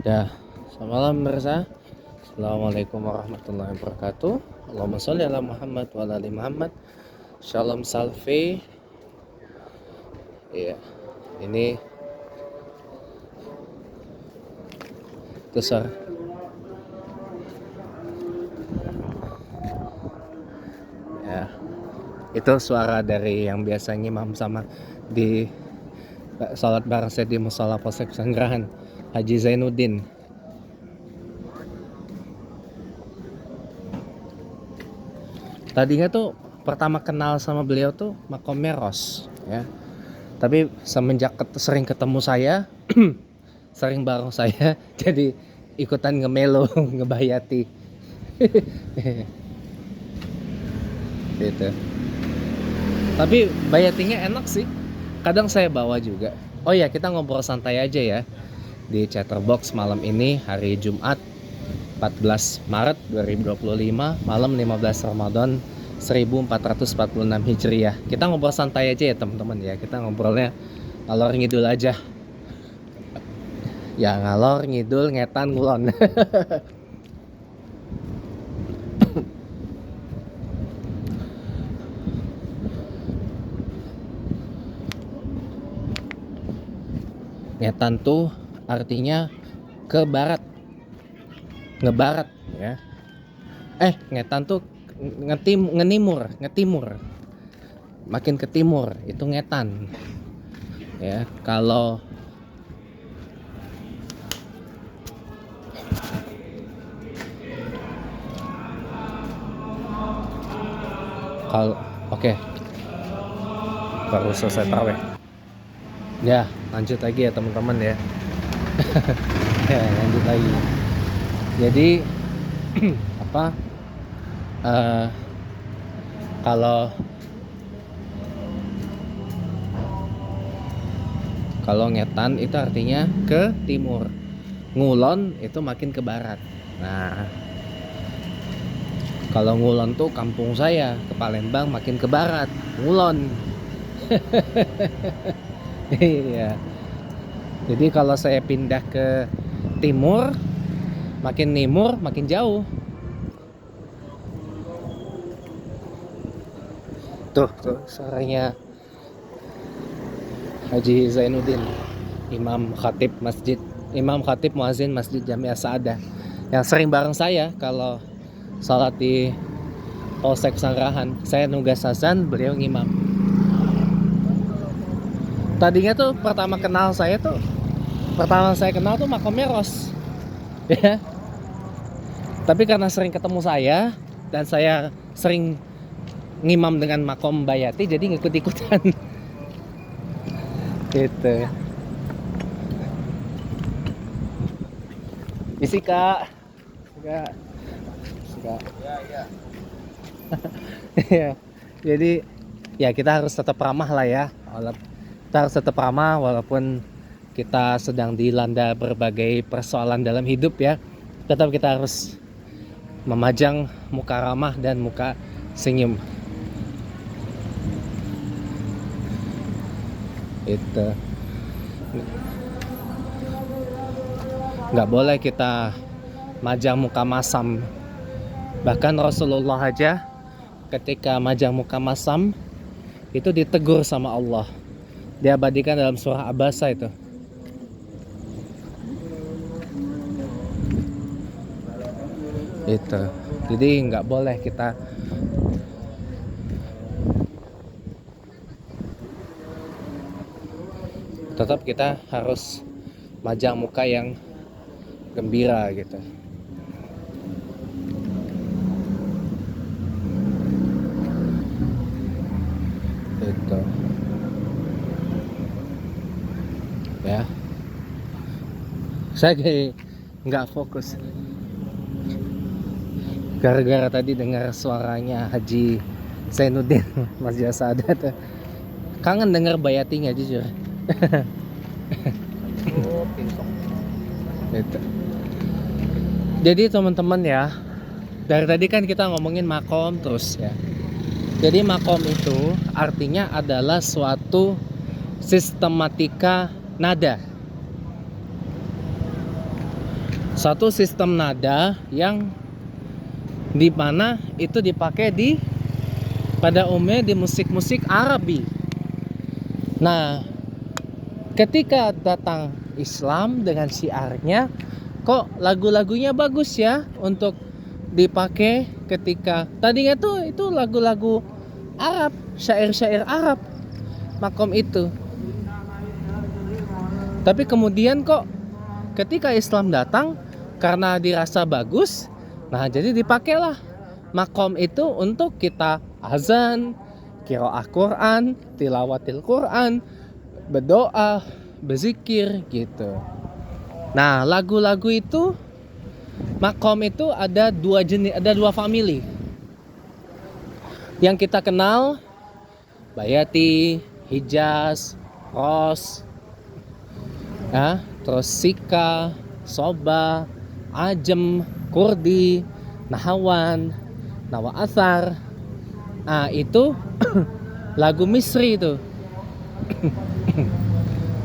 Ya, selamat malam pemirsa. Assalamualaikum warahmatullahi wabarakatuh. Allahumma sholli ala Muhammad wa ala ali Muhammad. Shalom salve. Iya, ini besar. Ya, itu suara dari yang biasa ngimam sama di salat bareng saya di Mushola Polsek Pesanggerahan, Haji Zainuddin. Tadinya tuh pertama kenal sama beliau tuh makomnya Ros, ya. Tapi semenjak sering ketemu saya, sering bareng saya, jadi ikutan ngemelo, ngebayati. Gitu. Tapi bayatinya enak sih. Kadang saya bawa juga. Oh ya, kita ngobrol santai aja ya di Chatterbox malam ini, hari Jumat 14 Maret 2025, malam 15 Ramadan 1446 Hijriah. Kita ngobrol santai aja ya teman-teman ya. Kita ngobrolnya ngalor ngidul aja. Ya ngalor ngidul ngetan ngulon. Ngetan tuh artinya ke barat, ngebarat ya. Ngetan tuh ngetimur, makin ke timur itu ngetan ya. Kalau oke, baru selesai tarawih ya, lanjut lagi ya teman-teman ya. Ya lanjut lagi. Jadi apa kalau ngetan itu artinya ke timur, ngulon itu makin ke barat. Nah, kalau ngulon tuh kampung saya ke Palembang makin ke barat, ngulon. Iya. Jadi kalau saya pindah ke timur, makin jauh. Tuh suaranya Haji Zainuddin, Imam Khatib Muazzin Masjid Jamiah Sa'adah, yang sering bareng saya kalau salat di Polsek Pesanggerahan. Saya nugas azan, beliau ngimam. Tadinya tuh pertama saya kenal tuh makomnya Ros. Ya. Tapi karena sering ketemu saya dan saya sering ngimam dengan makom Bayati, jadi ngikut-ikutan. Gitu. Isi kak. Ya. Ya. Jadi ya kita harus tetap ramah lah ya. Kita harus tetap ramah walaupun kita sedang dilanda berbagai persoalan dalam hidup ya. Tetap kita harus memajang muka ramah dan muka senyum. Itu nggak boleh kita majang muka masam. Bahkan Rasulullah aja ketika majang muka masam itu ditegur sama Allah, diabadikan dalam surah Abasa itu. Itu jadi nggak boleh kita tetap, kita harus majang muka yang gembira gitu. Itu ya, saya kayak nggak fokus gara-gara tadi dengar suaranya Haji Zainuddin Masjid Sa'adat. Kangen dengar bayatinya jujur. Gitu. Jadi teman-teman ya, dari tadi kan kita ngomongin makom terus ya. Jadi makom itu artinya adalah suatu sistematika nada. Satu sistem nada yang dimana itu dipakai pada umumnya di musik-musik Arabi. Nah, ketika datang Islam dengan syiarnya, kok lagu-lagunya bagus ya untuk dipakai ketika tadinya tuh itu lagu-lagu Arab, syair-syair Arab, makom itu. Tapi kemudian kok ketika Islam datang, karena dirasa bagus, nah jadi dipakailah makom itu untuk kita azan, qiraah Quran, tilawatil Quran, berdoa, berzikir gitu. Nah, lagu-lagu itu makom itu ada dua jenis, ada dua family. Yang kita kenal Bayati, Hijaz, Ros, ya, terus Sika, Soba, Ajem, Kurdi, Nahawan, Nawa Athar. Nah, itu lagu Misri itu.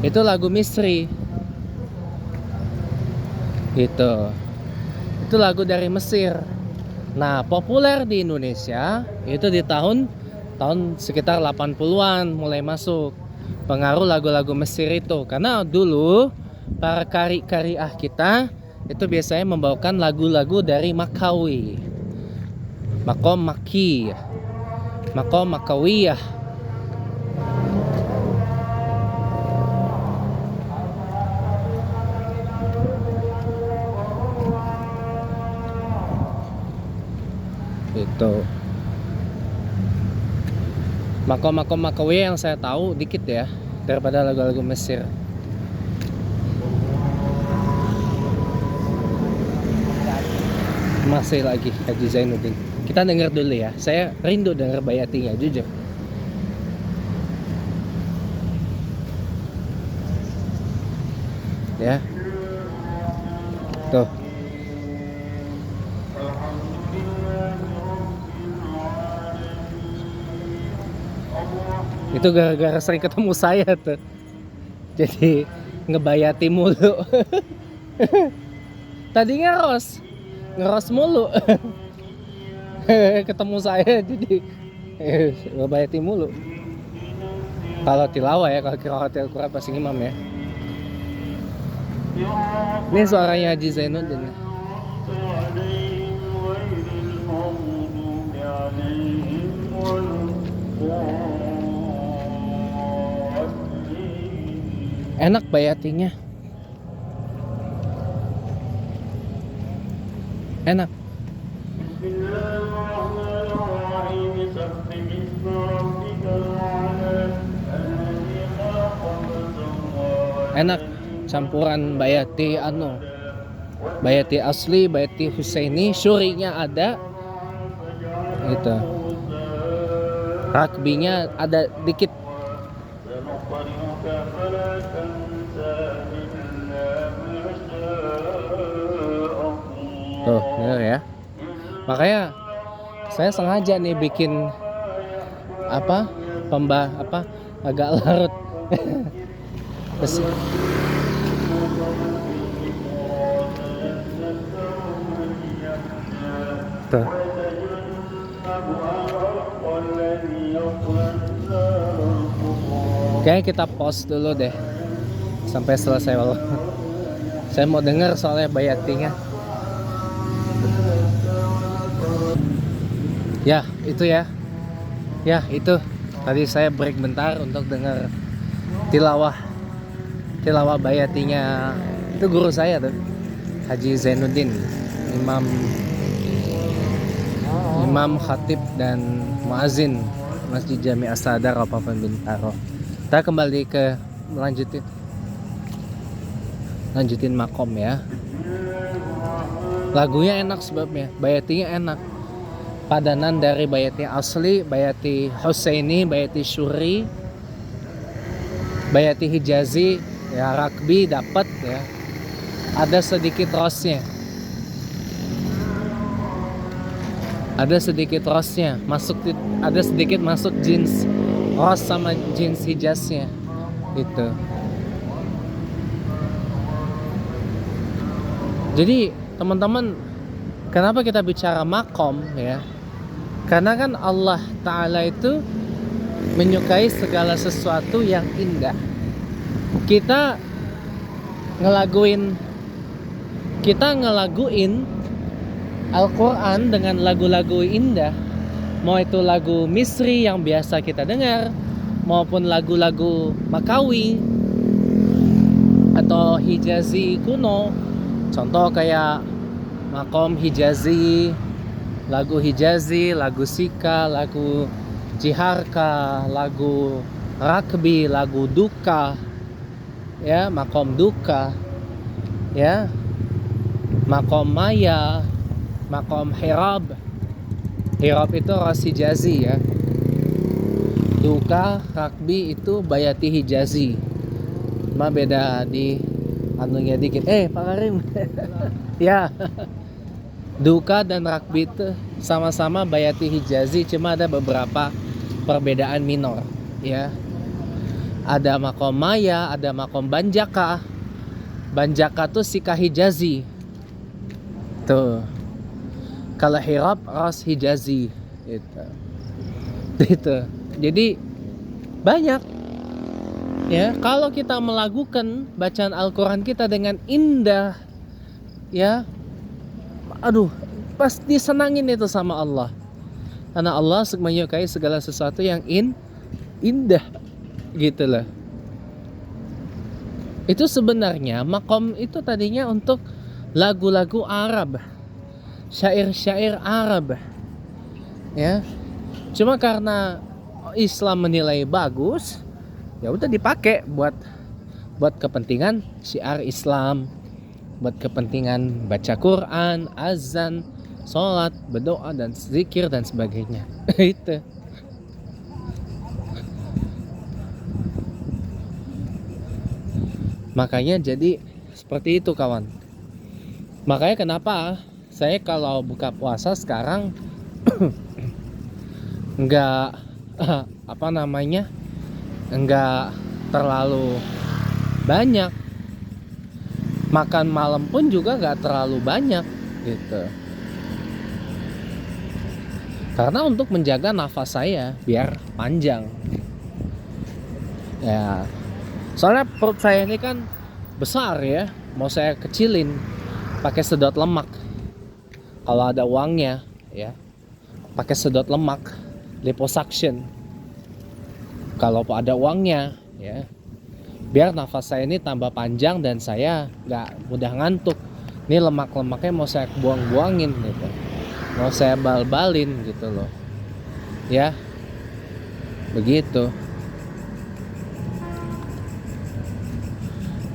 Itu lagu Misri. Gitu. Itu lagu dari Mesir. Nah, populer di Indonesia itu di tahun sekitar 80-an mulai masuk pengaruh lagu-lagu Mesir itu. Karena dulu para kari-kariah kita itu biasanya membawakan lagu-lagu dari Makawi, makom Maki, makom Makawiyah. Itu makom-makom Makawi yang saya tahu dikit ya daripada lagu-lagu Mesir. Masih lagi Haji Zainuddin. Kita dengar dulu ya. Saya rindu dengar bayatinya, jujur. Ya. Tuh. Itu gara-gara sering ketemu saya tuh. Jadi ngebayati mulu. Tadinya ngeros mulu. Ketemu saya jadi ngebayati mulu. Kalau tilawah ya, kalau qiraatil Quran pasti imam ya. Ini suaranya Haji Zainuddin. Enak bayatinya. Enak. Enak campuran bayati bayati asli, bayati Husaini, syurinya ada. Itu. Rakbinya ada dikit. Tuh, denger ya. Makanya saya sengaja nih bikin agak larut. Tuh. Kayaknya kita pause dulu deh sampai selesai. Saya mau dengar soalnya bayatinya. Ya, itu ya. Ya, itu. Tadi saya break bentar untuk dengar tilawah bayatinya. Itu guru saya tuh, Haji Zainuddin, imam khatib dan muazin Masjid Jami As-Sadar Kabupaten Bintaro. Kita kembali ke lanjutin makom ya. Lagunya enak sebabnya, bayatinya enak. Padanan dari bayati asli, bayati Husaini, bayati Syuri, bayati Hijazi, ya Rakbi dapat ya. Ada sedikit rosnya. Ada sedikit masuk jeans ros sama jeans Hijaznya. Itu. Jadi teman-teman, kenapa kita bicara makom ya? Karena kan Allah Ta'ala itu menyukai segala sesuatu yang indah. Kita ngelaguin Al-Quran dengan lagu-lagu indah. Mau itu lagu Misri yang biasa kita dengar, maupun lagu-lagu Makawi atau Hijazi kuno. Contoh kayak Makom Hijazi, lagu Hijazi, lagu Sika, lagu Jiharka, lagu Rakbi, lagu Duka, ya, Makom Duka, ya, Makom Maya, Makom Hirab. Hirab itu ras Hijazi ya. Duka, Rakbi itu Bayati Hijazi. Cuma beda di anunya dikit. Pak Karim. Ya. Duka dan Rakbi itu sama-sama Bayati Hijazi, cuma ada beberapa perbedaan minor ya. Ada Makom Maya, ada Makom Banjaka. Banjaka tuh Sika Hijazi. Tuh. Kalau Hirab ras Hijazi itu. Jadi banyak ya, kalau kita melakukan bacaan Al-Quran kita dengan indah ya, pasti senangin itu sama Allah. Karena Allah menyukai segala sesuatu yang indah gitu loh. Itu sebenarnya makom itu tadinya untuk lagu-lagu Arab, syair-syair Arab ya. Cuma karena Islam menilai bagus, ya udah dipakai buat kepentingan syiar Islam, buat kepentingan baca Quran, azan, sholat, berdoa dan zikir dan sebagainya. Itu. Makanya jadi seperti itu kawan. Makanya kenapa saya kalau buka puasa sekarang enggak enggak terlalu banyak. Makan malam pun juga enggak terlalu banyak gitu. Karena untuk menjaga nafas saya biar panjang. Ya. Soalnya perut saya ini kan besar ya, mau saya kecilin pakai sedot lemak. Kalau ada uangnya ya, pakai sedot lemak, liposuction. Kalau ada uangnya ya, biar nafas saya ini tambah panjang dan saya nggak mudah ngantuk. Ini lemak-lemaknya mau saya buang-buangin gitu, mau saya bal-balin gitu loh ya, begitu.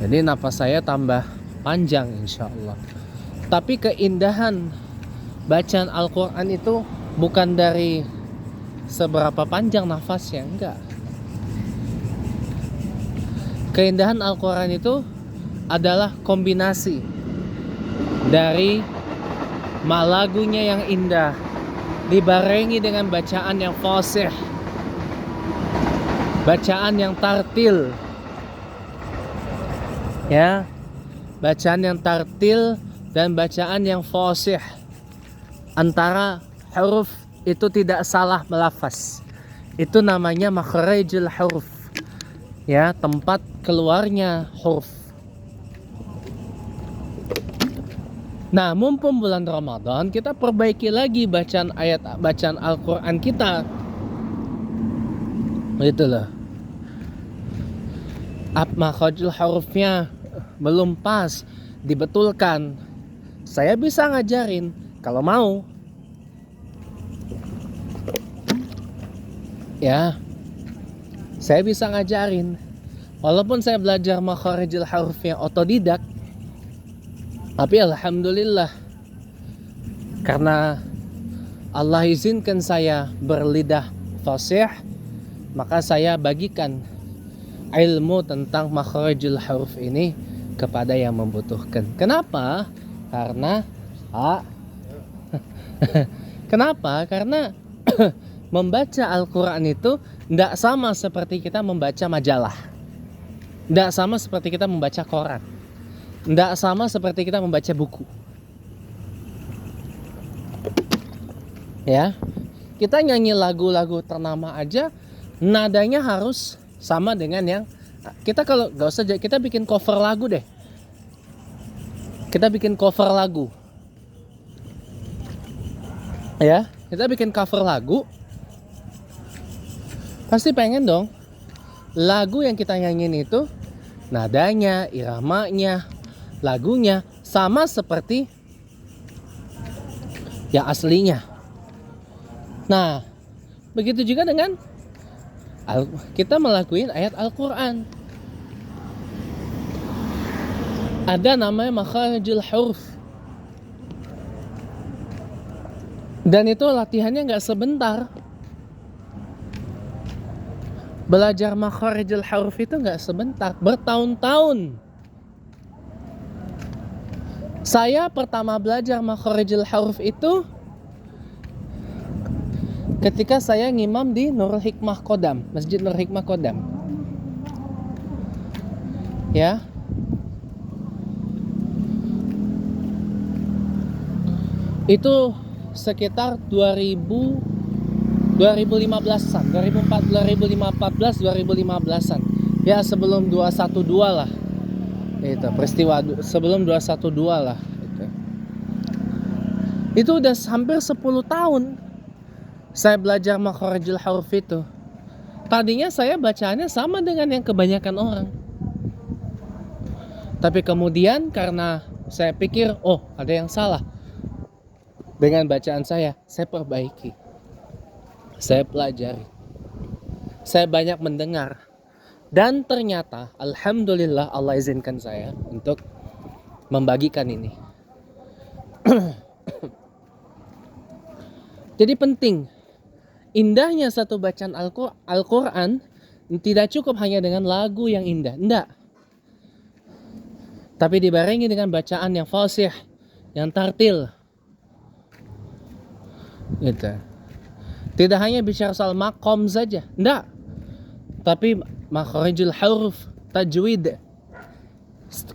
Jadi nafas saya tambah panjang insya Allah. Tapi keindahan bacaan Al-Quran itu bukan dari seberapa panjang nafasnya, enggak. Keindahan Al-Quran itu adalah kombinasi dari lagunya yang indah dibarengi dengan bacaan yang fasih, bacaan yang tartil ya, bacaan yang tartil dan bacaan yang fasih. Antara huruf itu tidak salah melafaz, itu namanya makharijul huruf ya, tempat keluarnya huruf. Nah, mumpung bulan Ramadan, kita perbaiki lagi bacaan Al-Quran kita. Gitu loh. Makharijul hurufnya belum pas, dibetulkan. Saya bisa ngajarin kalau mau. Ya. Saya bisa ngajarin. Walaupun saya belajar makharijul hurufnya otodidak, tapi alhamdulillah karena Allah izinkan saya berlidah fasih, maka saya bagikan ilmu tentang makharijul huruf ini kepada yang membutuhkan. Kenapa? Kenapa? Karena membaca Al-Quran itu tidak sama seperti kita membaca majalah, tidak sama seperti kita membaca koran. Nggak sama seperti kita membaca buku. Ya, kita nyanyi lagu-lagu ternama aja, nadanya harus sama dengan yang kita, kalau nggak usah, kita bikin cover lagu deh. Kita bikin cover lagu. Ya, kita bikin cover lagu. Pasti pengen dong lagu yang kita nyanyiin itu nadanya, iramanya, lagunya sama seperti yang aslinya. Nah, begitu juga dengan kita melakukan ayat Al-Quran. Ada namanya makharijul huruf. Dan itu latihannya nggak sebentar. Belajar makharijul huruf itu nggak sebentar, bertahun-tahun. Saya pertama belajar makharijul huruf itu ketika saya ngimam di Nurul Hikmah Kodam, Masjid Nurul Hikmah Kodam. Ya. Itu sekitar 2015-an, 2015-an. Ya, sebelum 212 lah. Itu peristiwa sebelum 212 lah itu. Itu udah hampir 10 tahun saya belajar makharijul huruf itu. Tadinya saya bacaannya sama dengan yang kebanyakan orang. Tapi kemudian karena saya pikir, oh, ada yang salah dengan bacaan saya perbaiki. Saya pelajari. Saya banyak mendengar. Dan ternyata alhamdulillah Allah izinkan saya untuk membagikan ini. Jadi penting. Indahnya satu bacaan Al-Quran tidak cukup hanya dengan lagu yang indah. Enggak. Tapi dibarengi dengan bacaan yang fasih, yang tartil. Gitu. Tidak hanya bicara soal makom saja, enggak. Tapi makharijul huruf, tajwid,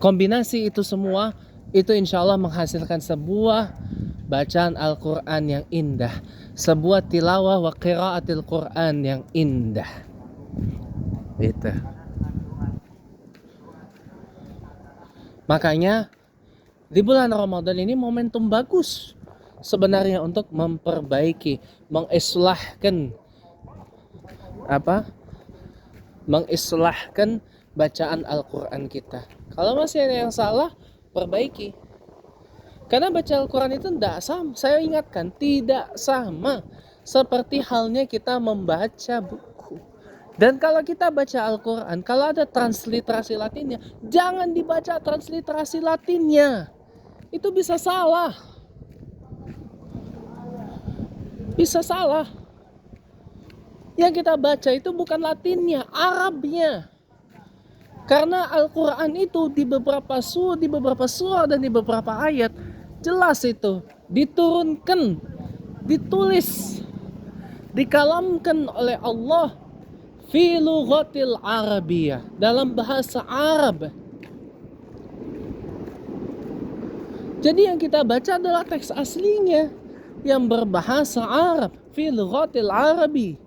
kombinasi itu semua, itu insya Allah menghasilkan sebuah bacaan Al-Quran yang indah, sebuah tilawah wa qiraatil Quran yang indah. Gitu. Makanya di bulan Ramadan ini momentum bagus sebenarnya untuk memperbaiki, mengislahkan bacaan Al-Quran kita. Kalau masih ada yang salah, perbaiki. Karena baca Al-Quran itu tidak sama, saya ingatkan, tidak sama seperti halnya kita membaca buku. Dan kalau kita baca Al-Quran, kalau ada transliterasi Latinnya, jangan dibaca transliterasi Latinnya. Itu bisa salah. Bisa salah. Yang kita baca itu bukan Latinnya, Arabnya. Karena Al-Quran itu di beberapa surah dan di beberapa ayat jelas itu diturunkan, ditulis, dikalamkan oleh Allah fi lughatil Arabiyah, dalam bahasa Arab. Jadi yang kita baca adalah teks aslinya yang berbahasa Arab, fi lughatil Arabi.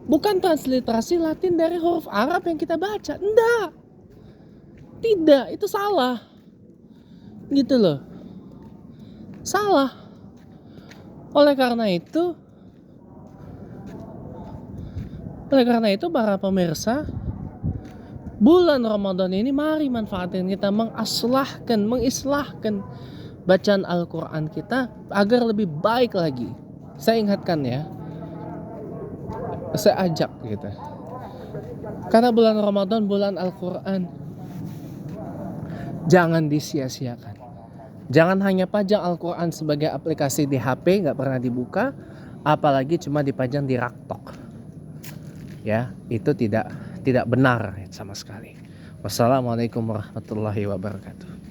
Bukan transliterasi Latin dari huruf Arab yang kita baca. Enggak. Tidak, itu salah. Gitu loh. Salah. Oleh karena itu para pemirsa, bulan Ramadan ini mari manfaatin kita mengislahkan bacaan Al-Quran kita agar lebih baik lagi. Saya ingatkan ya, saya ajak gitu. Karena bulan Ramadan, bulan Al-Quran, jangan disia-siakan. Jangan hanya pajang Al-Quran sebagai aplikasi di HP, gak pernah dibuka, apalagi cuma dipajang di raktok. Ya, itu tidak benar sama sekali. Wassalamualaikum warahmatullahi wabarakatuh.